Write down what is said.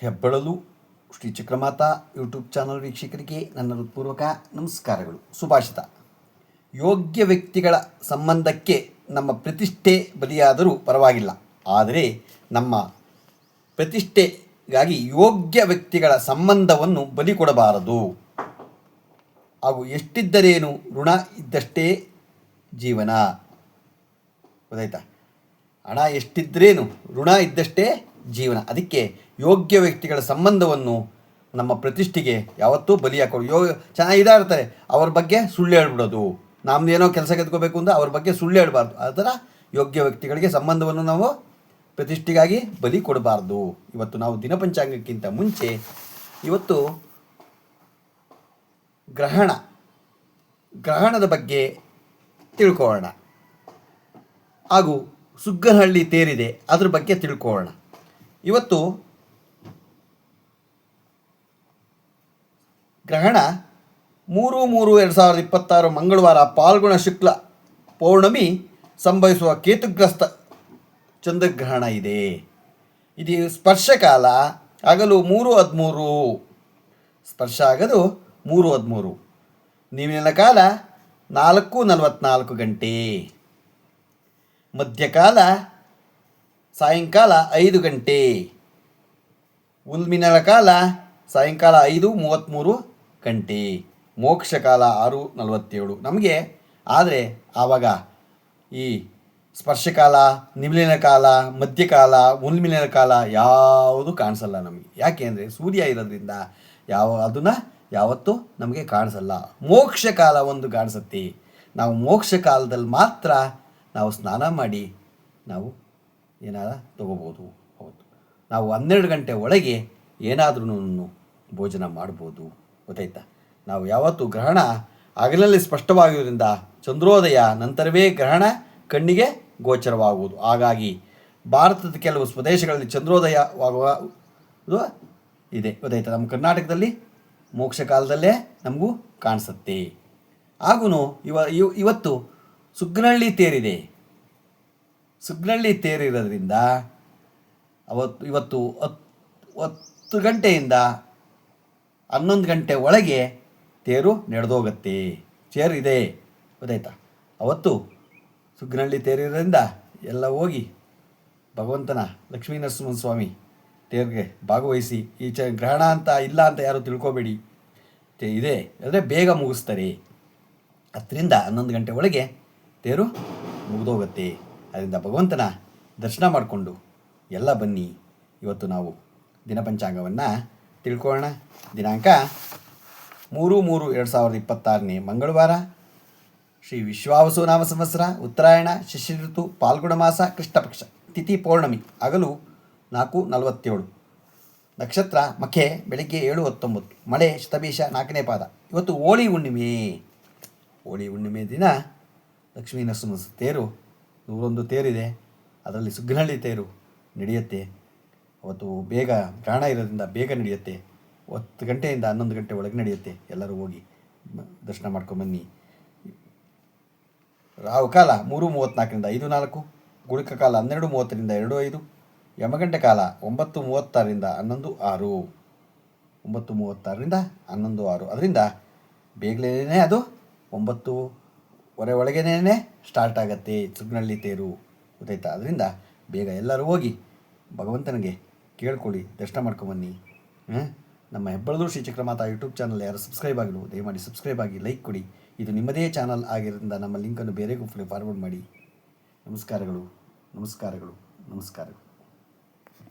ಹೆಬ್ಬಳಲು Shri Chakramata YouTube channel ವೀಕ್ಷಕರಿಗೆ ನನ್ನ ಹೃತ್ಪೂರ್ವಕ ನಮಸ್ಕಾರಗಳು. ಸುಭಾಷಿತ: ಯೋಗ್ಯ ವ್ಯಕ್ತಿಗಳ ಸಂಬಂಧಕ್ಕೆ ನಮ್ಮ ಪ್ರತಿಷ್ಠೆ ಬಲಿಯಾದರೂ ಪರವಾಗಿಲ್ಲ, ಆದರೆ ನಮ್ಮ ಪ್ರತಿಷ್ಠೆಗಾಗಿ ಯೋಗ್ಯ ವ್ಯಕ್ತಿಗಳ ಸಂಬಂಧವನ್ನು ಬಲಿ ಕೊಡಬಾರದು. ಹಾಗೂ ಎಷ್ಟಿದ್ದರೇನು, ಋಣ ಇದ್ದಷ್ಟೇ ಜೀವನ. ಗೊತ್ತಾಯ್ತಾ? ಹಣ ಎಷ್ಟಿದ್ರೇನು, ಋಣ ಇದ್ದಷ್ಟೇ ಜೀವನ. ಅದಕ್ಕೆ ಯೋಗ್ಯ ವ್ಯಕ್ತಿಗಳ ಸಂಬಂಧವನ್ನು ನಮ್ಮ ಪ್ರತಿಷ್ಠೆಗೆ ಯಾವತ್ತೂ ಬಲಿ ಹಾಕೋದು. ಚೆನ್ನಾಗಿದ್ದಾರೆ ಅವ್ರ ಬಗ್ಗೆ ಸುಳ್ಳು ಹೇಳ್ಬಿಡೋದು. ನಮ್ಮದೇನೋ ಕೆಲಸ ಗೆದ್ಕೋಬೇಕು ಅಂದರೆ ಅವ್ರ ಬಗ್ಗೆ ಸುಳ್ಳು ಹೇಳ್ಬಾರ್ದು. ಆ ಥರ ಯೋಗ್ಯ ವ್ಯಕ್ತಿಗಳಿಗೆ ಸಂಬಂಧವನ್ನು ನಾವು ಪ್ರತಿಷ್ಠೆಗಾಗಿ ಬಲಿ ಕೊಡಬಾರ್ದು. ಇವತ್ತು ನಾವು ದಿನಪಂಚಾಂಗಕ್ಕಿಂತ ಮುಂಚೆ ಇವತ್ತು ಗ್ರಹಣದ ಬಗ್ಗೆ ತಿಳ್ಕೊಳ್ಳೋಣ. ಹಾಗೂ ಸುಗ್ಗನಹಳ್ಳಿ ತೇರಿದೆ, ಅದ್ರ ಬಗ್ಗೆ ತಿಳ್ಕೊಳ್ಳೋಣ. ಇವತ್ತು ಗ್ರಹಣ 3/3/2026 ಮಂಗಳವಾರ ಫಾಲ್ಗುಣ ಶುಕ್ಲ ಪೌರ್ಣಮಿ ಸಂಭವಿಸುವ ಕೇತುಗ್ರಸ್ತ ಚಂದ್ರಗ್ರಹಣ ಇದೆ. ಇದು ಸ್ಪರ್ಶಕಾಲ ಆಗಲು 3:13, ಸ್ಪರ್ಶ ಆಗದು 3:13. ನೀವಿನ ಕಾಲ 4:44 ಗಂಟೆ. ಮಧ್ಯಕಾಲ ಸಾಯಂಕಾಲ 5 ಗಂಟೆ. ಉಲ್ಮಿನಲ ಕಾಲ ಸಾಯಂಕಾಲ 5:33 ಗಂಟೆ. ಮೋಕ್ಷ ಕಾಲ 6:47 ನಮಗೆ. ಆದರೆ ಆವಾಗ ಈ ಸ್ಪರ್ಶಕಾಲ, ನಿಮಿಲಿನ ಕಾಲ, ಮಧ್ಯಕಾಲ, ಉಲ್ಮಿಲಿನ ಕಾಲ ಯಾವುದು ಕಾಣಿಸಲ್ಲ ನಮಗೆ. ಯಾಕೆ ಅಂದರೆ ಸೂರ್ಯ ಇರೋದ್ರಿಂದ ಅದನ್ನು ಯಾವತ್ತೂ ನಮಗೆ ಕಾಣಿಸಲ್ಲ. ಮೋಕ್ಷ ಕಾಲ ಒಂದು ಕಾಣಿಸುತ್ತೆ. ನಾವು ಮೋಕ್ಷ ಕಾಲದಲ್ಲಿ ಮಾತ್ರ ನಾವು ಸ್ನಾನ ಮಾಡಿ ನಾವು ಏನಾರ ತಗೋಬೋದು. ಹೌದು, ನಾವು 12 ಗಂಟೆ ಒಳಗೆ ಏನಾದ್ರೂ ಭೋಜನ ಮಾಡ್ಬೋದು. ಗೊತ್ತಾಯ್ತಾ? ನಾವು ಯಾವತ್ತು ಗ್ರಹಣ ಹಗಲಲ್ಲಿ ಸ್ಪಷ್ಟವಾಗಿರೋದ್ರಿಂದ ಚಂದ್ರೋದಯ ನಂತರವೇ ಗ್ರಹಣ ಕಣ್ಣಿಗೆ ಗೋಚರವಾಗುವುದು. ಹಾಗಾಗಿ ಭಾರತದ ಕೆಲವು ಪ್ರದೇಶಗಳಲ್ಲಿ ಚಂದ್ರೋದಯವಾಗುವುದು ಇದೆ. ಗೊತ್ತಾಯ್ತಾ? ನಮ್ಮ ಕರ್ನಾಟಕದಲ್ಲಿ ಮೋಕ್ಷ ಕಾಲದಲ್ಲೇ ನಮಗೂ ಕಾಣಿಸುತ್ತೆ. ಹಾಗೂ ಇವತ್ತು ಸುಗ್ನಹಳ್ಳಿ ತೇರಿದೆ. ಸುಗ್ನಹಳ್ಳಿ ತೇರಿರೋದ್ರಿಂದ ಇವತ್ತು 10 ಗಂಟೆಯಿಂದ 11 ಗಂಟೆ ಒಳಗೆ ತೇರು ನಡೆದೋಗುತ್ತೆ. ಇದೆ. ಗೊತ್ತಾಯ್ತಾ? ಅವತ್ತು ಸುಗ್ನಹಳ್ಳಿ ತೇರಿರೋದ್ರಿಂದ ಎಲ್ಲ ಹೋಗಿ ಭಗವಂತನ ಲಕ್ಷ್ಮೀ ನರಸಿಂಹಸ್ವಾಮಿ ತೇರಿಗೆ ಭಾಗವಹಿಸಿ. ಈ ಗ್ರಹಣ ಅಂತ ಇಲ್ಲ ಅಂತ ಯಾರು ತಿಳ್ಕೊಬೇಡಿ, ಇದೆ ಅಂದರೆ ಬೇಗ ಮುಗಿಸ್ತಾರೆ. 10ರಿಂದ 11 ಗಂಟೆ ಒಳಗೆ ತೇರು ಮುಗಿದೋಗುತ್ತೆ. ಅದರಿಂದ ಭಗವಂತನ ದರ್ಶನ ಮಾಡಿಕೊಂಡು ಎಲ್ಲ ಬನ್ನಿ. ಇವತ್ತು ನಾವು ದಿನಪಂಚಾಂಗವನ್ನು ತಿಳ್ಕೊಳ್ಳೋಣ. ದಿನಾಂಕ 3/3/2026 ಮಂಗಳವಾರ, ಶ್ರೀ ವಿಶ್ವಾವಸು ನಾಮ ಸಂವತ್ಸರ, ಉತ್ತರಾಯಣ, ಶಿಶಿರ ಋತು, ಫಾಲ್ಗುಣ ಮಾಸ, ಕೃಷ್ಣಪಕ್ಷ, ತಿಥಿ ಪೌರ್ಣಮಿ, ಹಗಲು 4:47, ನಕ್ಷತ್ರ ಮಖೆ, ಬೆಳಗ್ಗೆ 7:19, ಮಳೆ ಶತಭೀಷ 4ನೇ ಪಾದ. ಇವತ್ತು ಹೋಳಿ ಹುಣ್ಣಿಮೆ ದಿನ ಲಕ್ಷ್ಮೀ ನರಸಿಂಹ ತೇರು 101 ತೇರಿದೆ. ಅದರಲ್ಲಿ ಸುಗ್ನಹಳ್ಳಿ ತೇರು ನಡೆಯುತ್ತೆ. ಅವತ್ತು ಬೇಗ ಗ್ರಹಣ ಇರೋದ್ರಿಂದ ಬೇಗ ನಡೆಯುತ್ತೆ. 10 ಗಂಟೆಯಿಂದ 11 ಗಂಟೆ ಒಳಗೆ ನಡೆಯುತ್ತೆ. ಎಲ್ಲರೂ ಹೋಗಿ ದರ್ಶನ ಮಾಡ್ಕೊಂಬನ್ನಿ. ರಾಹು ಕಾಲ 3:34ರಿಂದ 5:04, ಗುಳಿಕ ಕಾಲ 12:30ರಿಂದ 2:05, ಯಮಗಂಟೆ ಕಾಲ 9:36ರಿಂದ 11:06, 9:36ರಿಂದ 11:06. ಅದರಿಂದ ಬೇಗಲೇ ಅದು 9:15 ಒಳಗೇನೆ ಸ್ಟಾರ್ಟ್ ಆಗುತ್ತೆ ಸುಗ್ನಹಳ್ಳಿ ತೇರು. ಗೊತ್ತಾಯ್ತಾ? ಅದರಿಂದ ಬೇಗ ಎಲ್ಲರೂ ಹೋಗಿ ಭಗವಂತನಿಗೆ ಕೇಳ್ಕೊಳ್ಳಿ, ದರ್ಶನ ಮಾಡ್ಕೊಂಬನ್ನಿ. ನಮ್ಮ ಹೆಬ್ಬಳಲು ಶ್ರೀ ಚಕ್ರಮಾತಾ ಯೂಟ್ಯೂಬ್ ಚಾನಲ್ ಯಾರು ಸಬ್ಸ್ಕ್ರೈಬ್ ಆಗಿಲ್ಲ, ದಯಮಾಡಿ ಸಬ್ಸ್ಕ್ರೈಬ್ ಆಗಿ, ಲೈಕ್ ಕೊಡಿ. ಇದು ನಿಮ್ಮದೇ ಚಾನಲ್ ಆಗಿರೋದ್ರಿಂದ ನಮ್ಮ ಲಿಂಕನ್ನು ಬೇರೆಗೂ ಫಾರ್ವರ್ಡ್ ಮಾಡಿ. ನಮಸ್ಕಾರಗಳು.